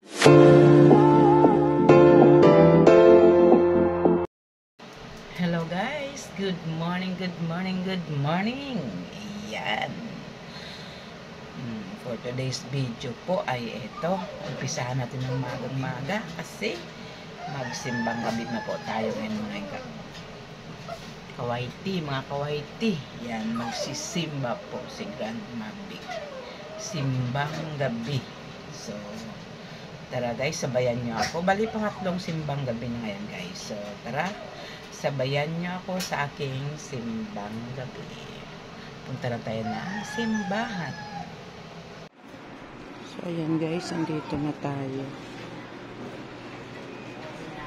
Hello guys, good morning. Ayan. For today's video po ay ito. Umpisahan natin ng magang-maga kasi magsimbang gabi na po tayo ngayon mga kawaiti. Yan, magsisimba po si Grandma Big. Simbang gabi. So, tara guys, sabayan nyo ako. Bali, pangatlong simbang gabi na ngayon guys. So, tara, sabayan nyo ako sa aking simbang gabi. Punta na tayo ng simbahan. So, ayan guys, andito na tayo.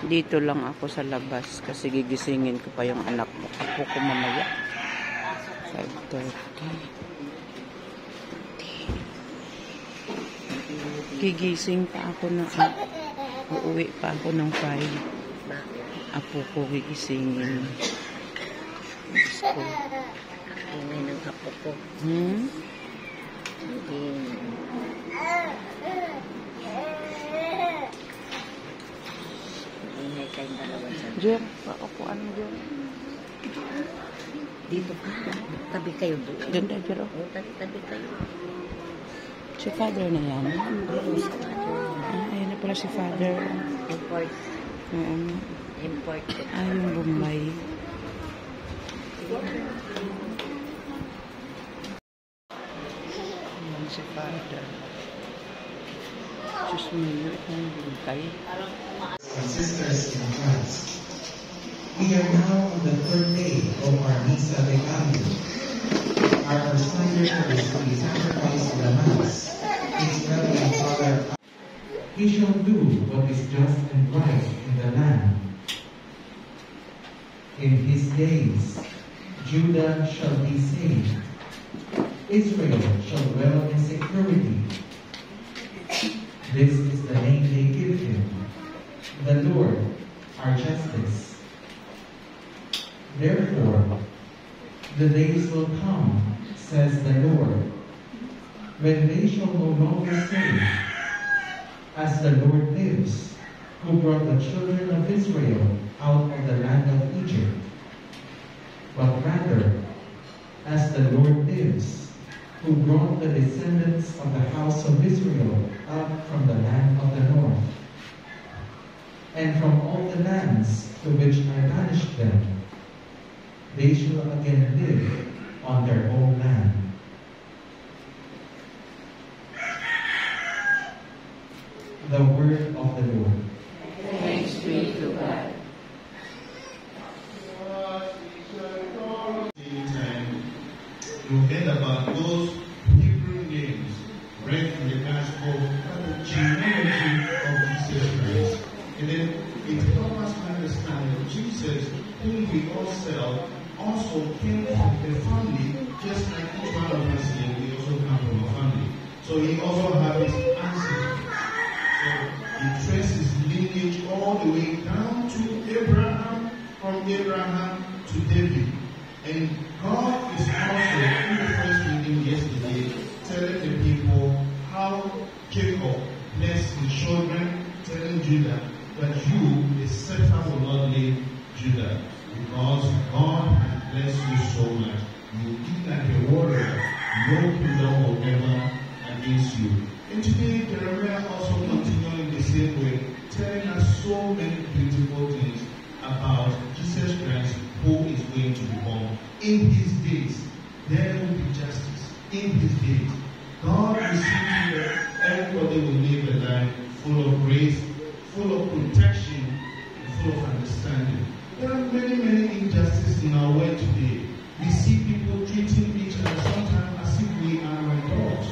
Dito lang ako sa labas kasi gigisingin ko pa yung anak ko. Apo ko mamaya. 5:30. Gigising pa ako na uuwi pa ako ng 5. Apo ko gigisingin. Ingay ng apo ko. Ingay kayong dalawa sa Jer, paupuan mo Jer. dito ka. Tabi kayo doon. Ganda Jer. Tabi kayo. Si father na yan. Ayun na pala si father. Import. Import. Yung Bombay. Ayan si father. Diyos mo yun, itong bintay. Sisters in Christ, we are now on the third day of our Misa de Cambio. Our presider for the sacrifice of the Mass is Reverend Father. He shall do what is just and right in the land. In his days, Judah shall be saved. Israel shall dwell in security. This is the name they give him, the Lord, our justice. Therefore, the days will come, says the Lord, when they shall no longer say, as the Lord lives, who brought the children of Israel out of the land of Egypt, but rather, as the Lord lives, who brought the descendants of the house of Israel up from the land of the north, and from all the lands to which I banished them. They shall again live on their own land. The word of the Lord. Thanks be to God. You heard about those Hebrew names read in the gospel of the genealogy of Jesus Christ. And then it helps us understand that Jesus, whom we all serve, also came from a family, just like each one of us here, we also come from a family. So he also had his ancestry. So he traced his lineage all the way down to Abraham, from Abraham to David. And God is also, in the first reading yesterday, telling the people how Jacob blessed his children, telling Judah that you, the scepter, will not leave Judah, because God has blessed you so much. You will be like a warrior, no kingdom will ever against you. And today, Jeremiah also continuing the same way, telling us so many beautiful things about Jesus Christ, who is going to be born. In his days, there will be justice. In his days, God will see that everybody will live a life full of grace, full of protection, and full of understanding. There are many injustices in our world today. We see people treating each other sometimes as if we are adults.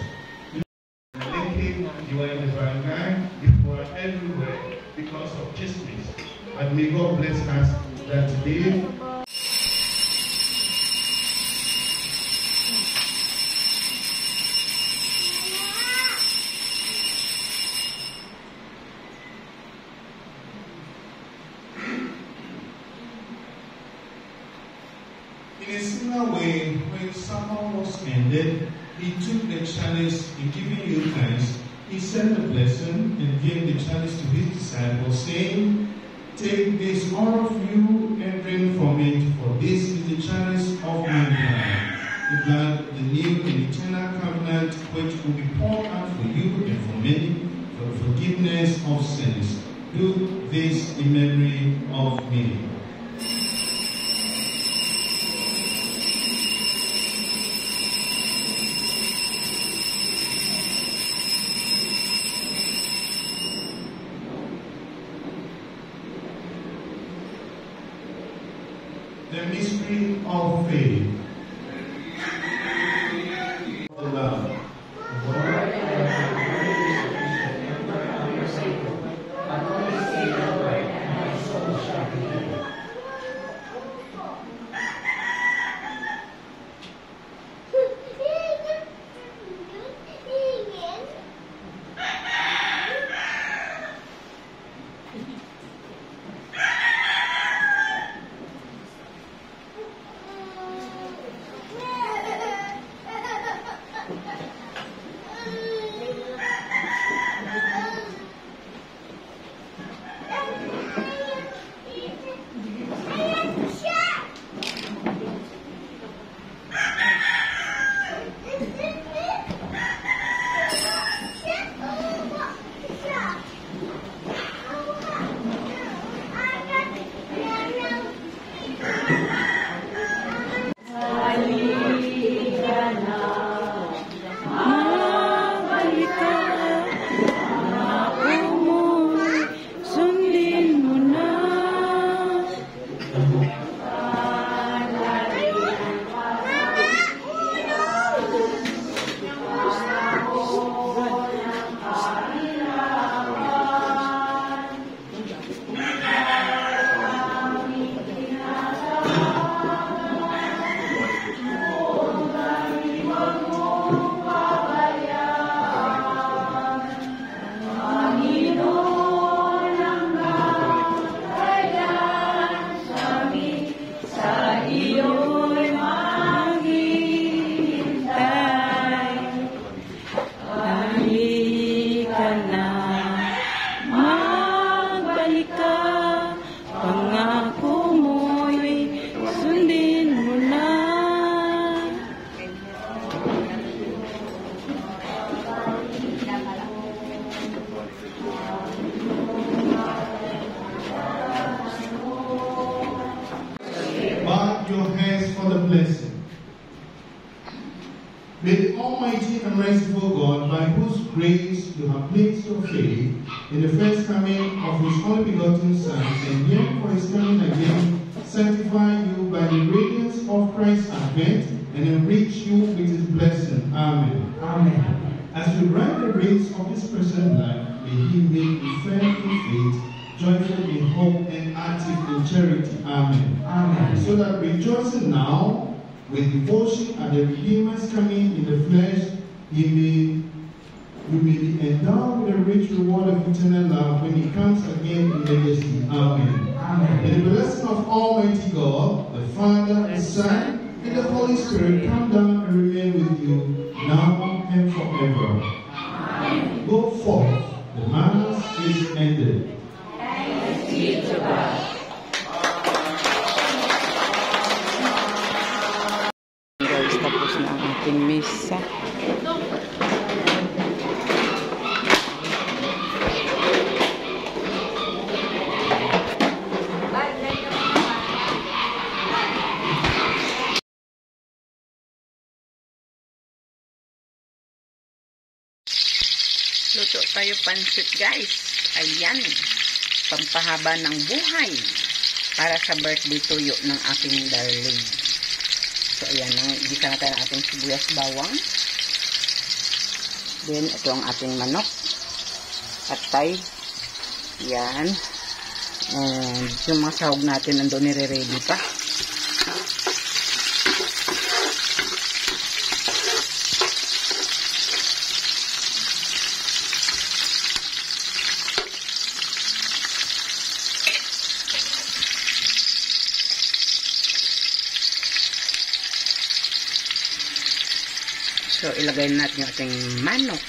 You are in the barangay, you are everywhere because of chismes. And may God bless us that today. In a similar way, when someone was ended, he took the challenge in giving you thanks he sent the blessing and gave the chalice to his disciples, saying, "Take this, all of you, and drink from it, for this is the chalice of my blood, the blood of the new and eternal covenant, which will be poured out for you and for many for the forgiveness of sins. Do this in memory of me." The mystery of faith. The love. Bow your heads for the blessing. May the Almighty and merciful God, by whose grace you have placed your faith in the first coming of His only begotten Son, and yet for His coming again, sanctify you by the radiance of Christ's advent, and enrich you with His blessing. Amen. Amen. As you ride the race of this present life, may He make you firm in faith, joyful in hope, and active in charity. Amen. Amen. So that rejoicing now with devotion at the Redeemer's coming in the flesh, you may be endowed with a rich reward of eternal love when He comes again in majesty. Amen. Amen. May the blessing of Almighty God, the Father, the Son, and the Holy Spirit come down and remain with you now and forever. Amen. Go forth. The Mass is ended. Thanks be to God. Guys, tapos na ang ating misa. Luto tayo pansit, guys. Ayan. Pampahaba ng buhay para sa birthday tuyo ng aking darling. So, ayan. Gisa natin ang ating sibuyas bawang. Then, ito ang ating manok. Atay. Ayan. And yung mga sahog natin nandun nire-ready pa. So, ilagay natin yung ating manok.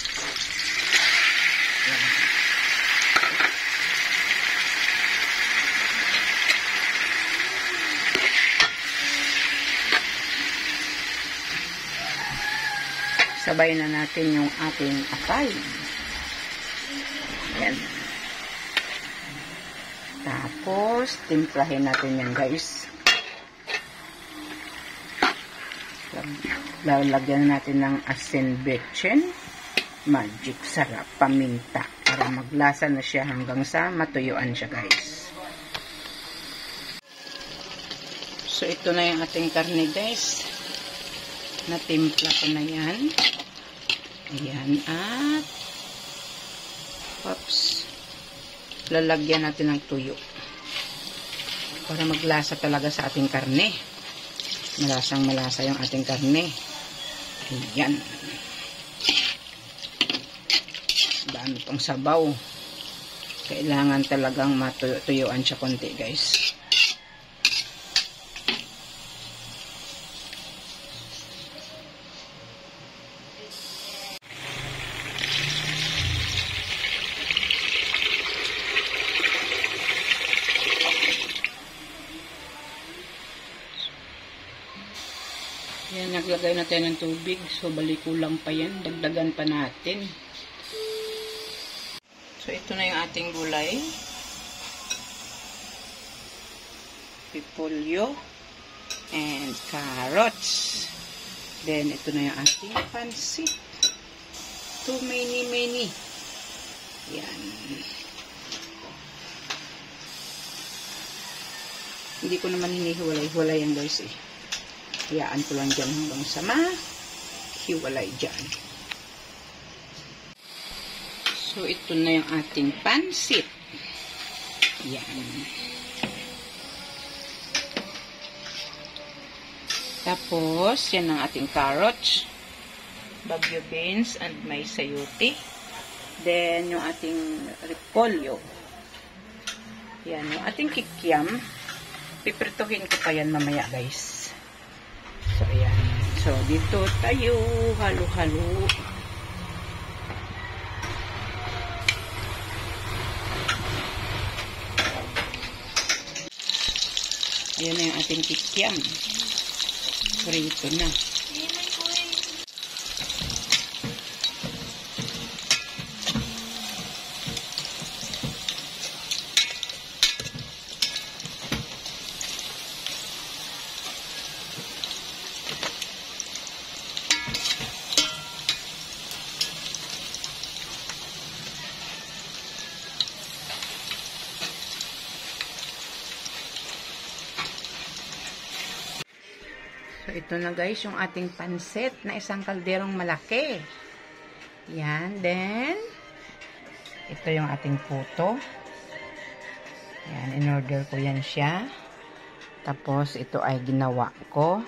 Yan. Sabay na natin yung ating atay. Yan. Tapos, timplahin natin yan, guys. Lalagyan natin ng asin betchen, magic sarap, paminta, para maglasa na siya hanggang sa matuyuan siya, guys. So, ito na yung ating karne, guys. Natimpla ko na yan. Ayan, at oops, lalagyan natin ng tuyo para maglasa talaga sa ating karne. Malasang malasa yung ating karne. Ayan, dami pang sabaw, kailangan talagang matuyuan siya konti, guys. Yan, naglagay na tayo ng tubig. So, balik kulang pa yan. Dagdagan pa natin. So, ito na yung ating gulay. Pipolyo. And carrots. Then, ito na yung ating pansit. Too many. Yan. Hindi ko naman hinihiwalay-hiwalay yan, guys, eh. Hayaan ko lang dyan hanggang sa hiwalay dyan. So, ito na yung ating pansit. Yan. Tapos, yan ang ating carrots, bagyo beans, and may sayote. Then, yung ating repolyo. Yan, yung ating kikiam. Piprituhin ko pa yan mamaya, guys. So, ayan. So, dito tayo halo-halo. Ayan na yung ating kikiam. Prito na. So, ito na, guys, yung ating pansit na isang kalderong malaki. Yan. Then, ito yung ating puto. Yan, in-order ko yan siya. Tapos, ito ay ginawa ko.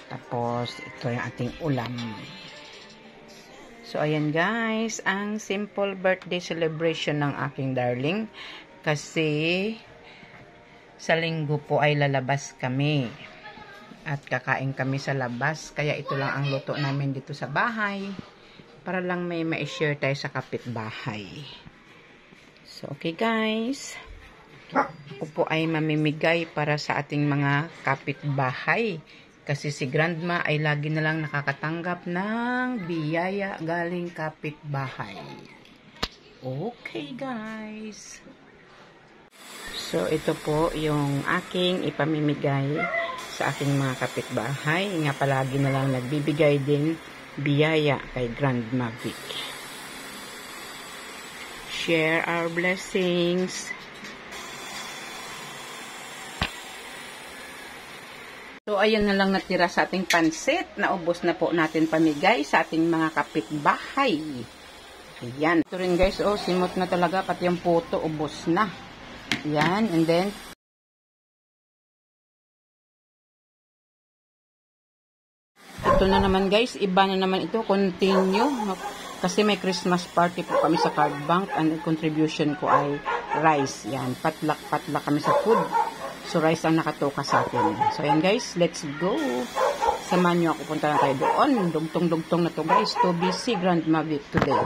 Tapos, ito yung ating ulam. So, ayan, guys, ang simple birthday celebration ng aking darling. Kasi, sa linggo po ay lalabas kami. At kakain kami sa labas. Kaya ito lang ang luto namin dito sa bahay. Para lang may ma-share tayo sa kapitbahay. So, okay, guys. Ako po ay mamimigay para sa ating mga kapitbahay. Kasi si Grandma ay lagi na lang nakakatanggap ng biyaya galing kapitbahay. Okay, guys. So, ito po yung aking ipamimigay sa aking mga kapitbahay. Nga palagi na lang nagbibigay din biyaya kay Grandma Vic. Share our blessings. So, ayan na lang natira sa ating pansit. Naubos na po natin pamigay sa ating mga kapitbahay. Ayan. Ito rin, guys, oh, simot na talaga. Pati yung puto, ubos na. Ayan. And then, ito na naman, guys. Iba na naman ito. Continue. Kasi may Christmas party po kami sa card bank. And contribution ko ay rice. Yan. Patlak kami sa food. So, rice ang nakatoka sa atin. So, ayan, guys. Let's go. Samahan nyo ako. Punta na tayo doon. Dugtong-dugtong na to, guys. To be si Grandma Vic today.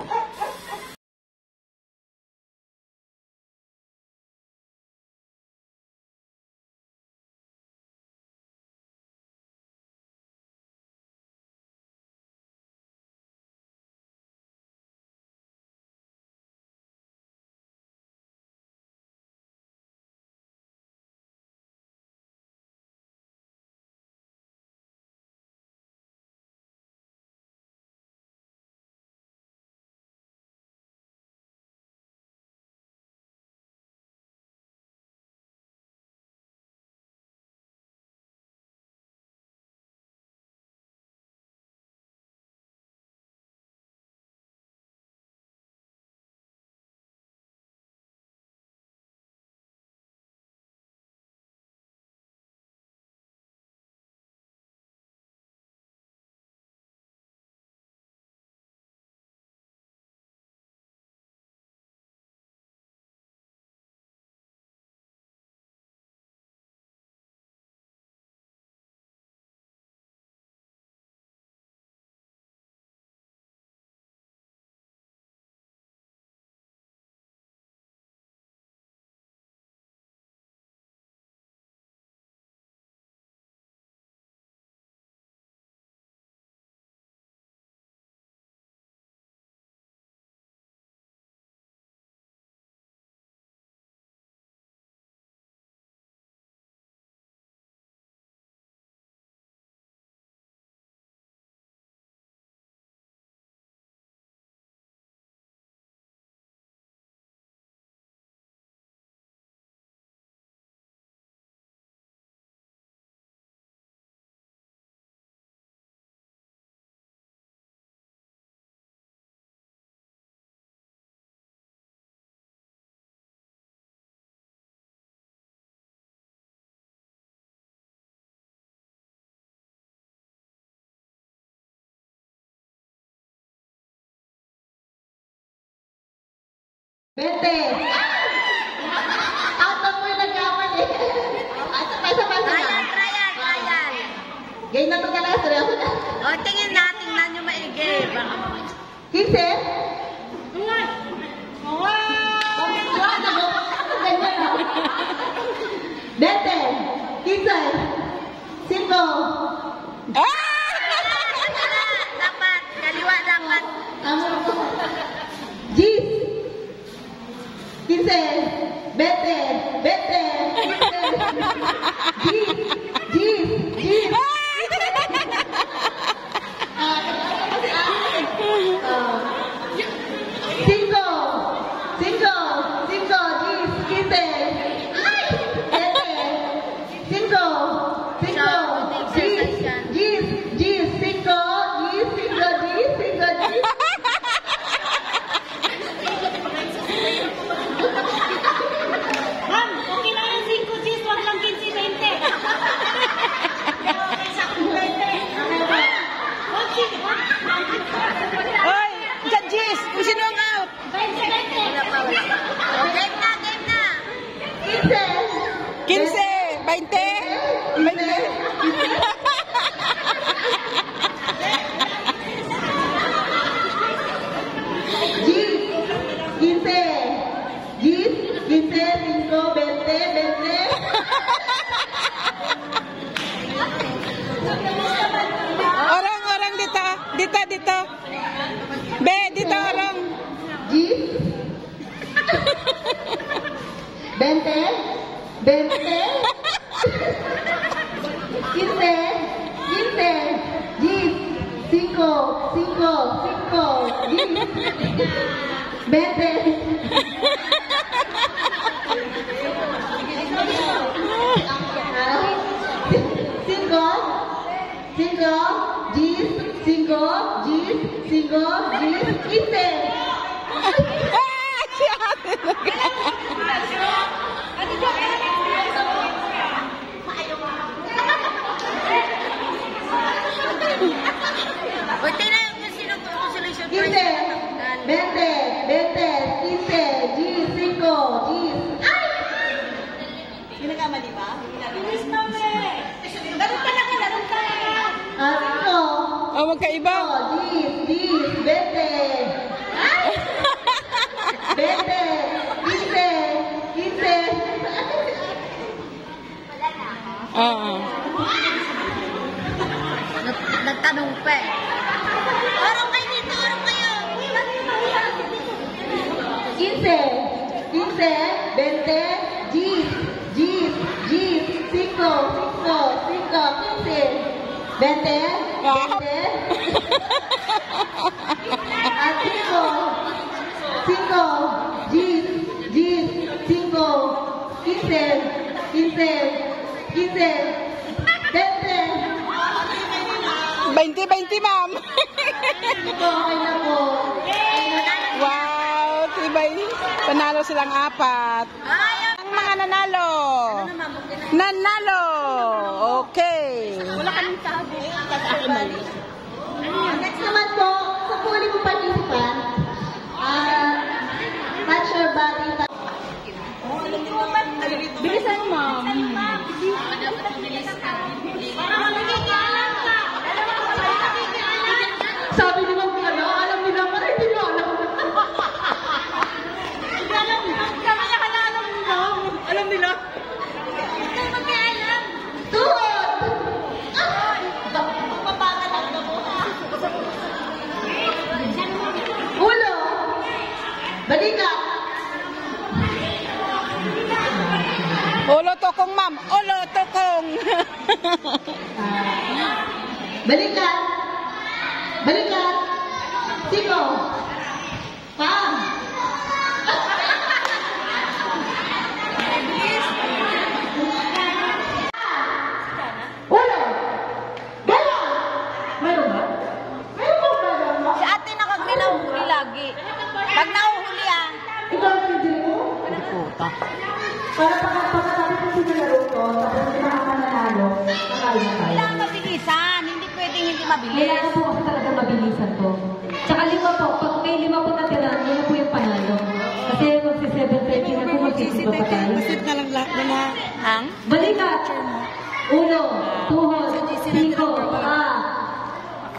Bete! Out of mo nagkamali. Sabay-sabay na. Trial. Game na ito talaga. Seryoso na. O, tingnan nyo maigi. Baka 15? Bete! 15! 5! dapat. Kaliwa dapat. Gis! 15! Bete! Bete! Gis! Gis! Cinco! Cinco! Cinco! Gis! 15! Bete! Cinco! Cinco! Gis! Gis! Gis! Cinco! Gis! Cinco! Gis! Cinco! Gis! Ma'am, okay na yung 5 Gs, wag lang 15-20. Oy, judges, kung sino ang out? 20-20. O, game na. 15, 20, 20. Orang dito. Be, dito orang. Bente, O, tingnan kung sino solution. 15, Ginagamali ba? Bilis na, me. Laro talaga. Oh, magkaiba. Nagtanong pa eh. Orong kayo dito, orong kayo. 20, ma'am. Wow, tibay. Panalo silang 4. Ang mga nanalo. Okay. Wala kaming sabi. Next naman po, sa huli mo participant, touch your body. Bilisan mo, ma'am. Sabi ni Ma'am Ana, alam niyo naman, hindi niyo alam. Alam nila. Tuhod! Ulo! Balikat! Ulo tokong, ma'am. Ulo tokong. Balikat! Balikat! Siko! Pam! Ulo! Galang! Meron ba? Meron ba galang mo? Si ate nakagrinahuli lagi. Pag nahuhuli Ikaw ang pindili mo? Para pagkatapos ko sinalaro ko, tapos pinakamananalo, nakali na tayo. kailangan mabilisan. Hindi pwedeng hindi mabilis. Kailangan po kasi talaga mabilisan to. Tsaka 5 po. Pag may 5 po natira, yun na po yung panalo. Kasi isip papatay. Basit na lang lahat na na. Ang? Balikat. Ulo, tuhod, siko, paa.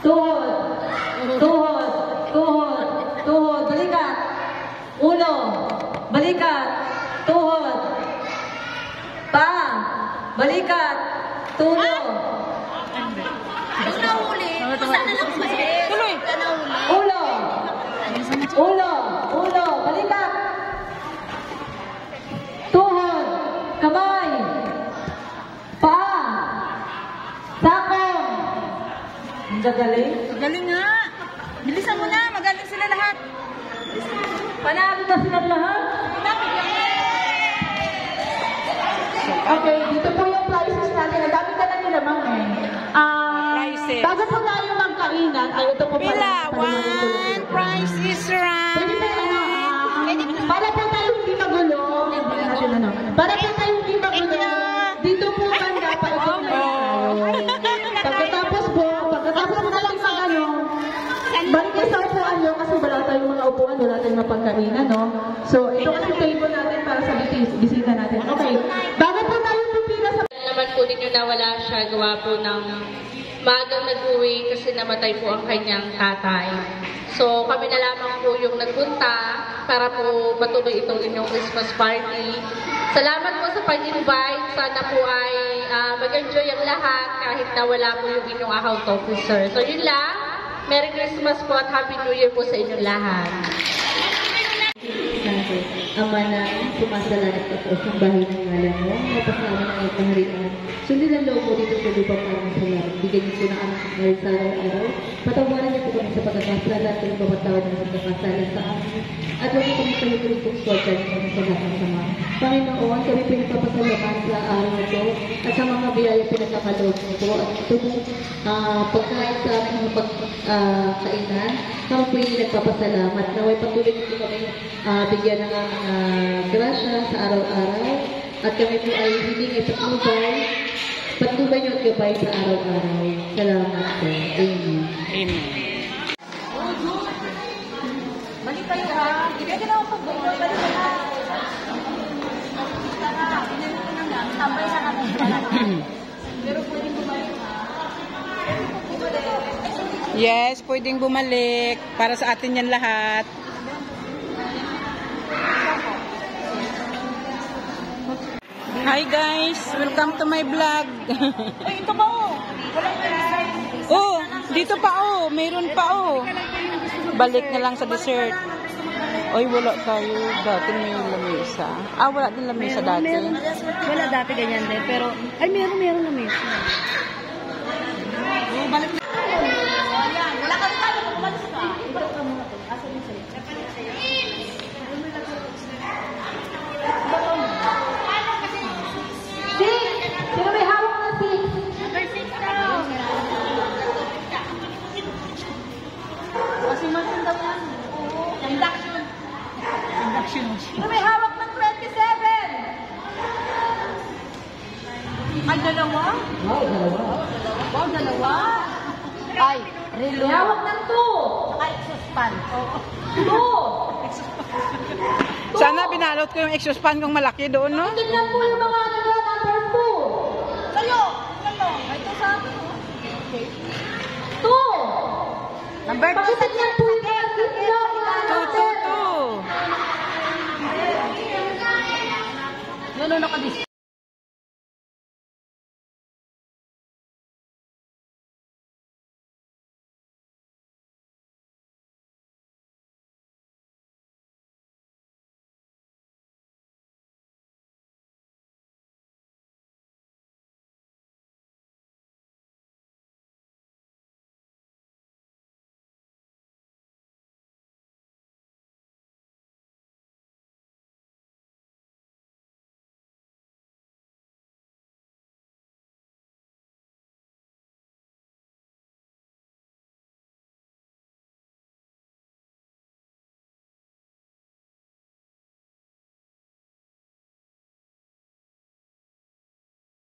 Tuhod, tuhod, tuhod, tuhod, balikat. Ulo, balikat, tuhod. Paa, balikat, tulo. Pag nahuli, saan na lang umalis? Tuloy. Pag nahuli. Ulo, ulo, ulo, balikat. Tuhod, kamay, paa, sakong. Ang gagaling. Galing nga. Bilisan mo na, magaling sila lahat. Panalo na sila lahat. Okay, dito po yung prices natin. Ang dami ka na nilamang eh. Prices. Bago po tayo magkainan, ay ito po Pila, one price is right. Pwede ba para po tayo hindi magulo. Para po tayo hindi magulo. Dito po banda pa ito Pagkatapos mo na lang mag ano, balik sa upuan nyo kasi wala tayong mga upuan, wala tayong mapagkainan, no? So, ito kasi table natin para sa bisita natin. Okay, bago po tayo pupila sa... Naman po ninyo na wala siya, gawa po ng maagang nag-uwi kasi namatay po ang kanyang tatay. So kami na lamang po yung nagpunta para po matuloy itong inyong Christmas party. Salamat po sa pag-invite. Sana po ay mag-enjoy ang lahat kahit na wala po yung inyong account officer. So yun lang. Merry Christmas po at Happy New Year po sa inyong lahat. Ama na sumasalamat ka po sa bahay ng ngalan mo, mapasama ng iyong kaharian. Sundin ang loob mo dito sa lupa para sa lahat. Bigyan niyo po na kami ng ngayon sa araw-araw. Patawaran niyo po kami sa pagkakasala at pagpapatawad ng pagkakasala sa amin. At huwag niyo kami tulog-tulog po sa kami sa lahat ng sama. Panginoon, kami pinagpapasalamat sa araw na ito at sa mga biyaya pinagkakaloob mo po. At ito po, pagkain sa aming mga pagkainan, kami po yung nagpapasalamat. Naway patuloy niyo po kami bigyan ng grasya sa araw-araw at kami po ay hindi ay patnubay niyo at gabay sa araw-araw. Salamat po. Amen. Amen. Balik kayo ha. Hindi ka na ako pag-balik. Balik ka na. Tambay na kami. Pero pwedeng bumalik ha. Yes, pwedeng bumalik. Para sa atin yan lahat. Hi guys, welcome to my vlog. Ay, ito ba oh? Walang guys. Oh, dito pa oh, mayroon pa oh. Balik na lang sa dessert. Oy, wala tayo. Dati may lamesa. Wala din lamesa dati. Wala dati ganyan din. Pero, ay meron lamesa. Oh, balik na. Ayan, wala ka rin tayo. Kumalis ka. Ikaw ka muna po. Asa din sa'yo? Sino may hawak na six? Number 6 daw. Kasi masin daw yan. Induction. Sino may hawak ng 27? Ay, dalawa? Wow, dalawa. Ay, relo. May hawak ng two. Saka exhaust fan. Two. Sana binalot ko yung exhaust fan kong malaki doon, no? Tingnan po yung mga number two. Sa'yo. Sa'yo. Ito sa akin. Okay. Two. Number 2 sa Pakitignan po yung mga gitlog. Two. Yun, nakadis.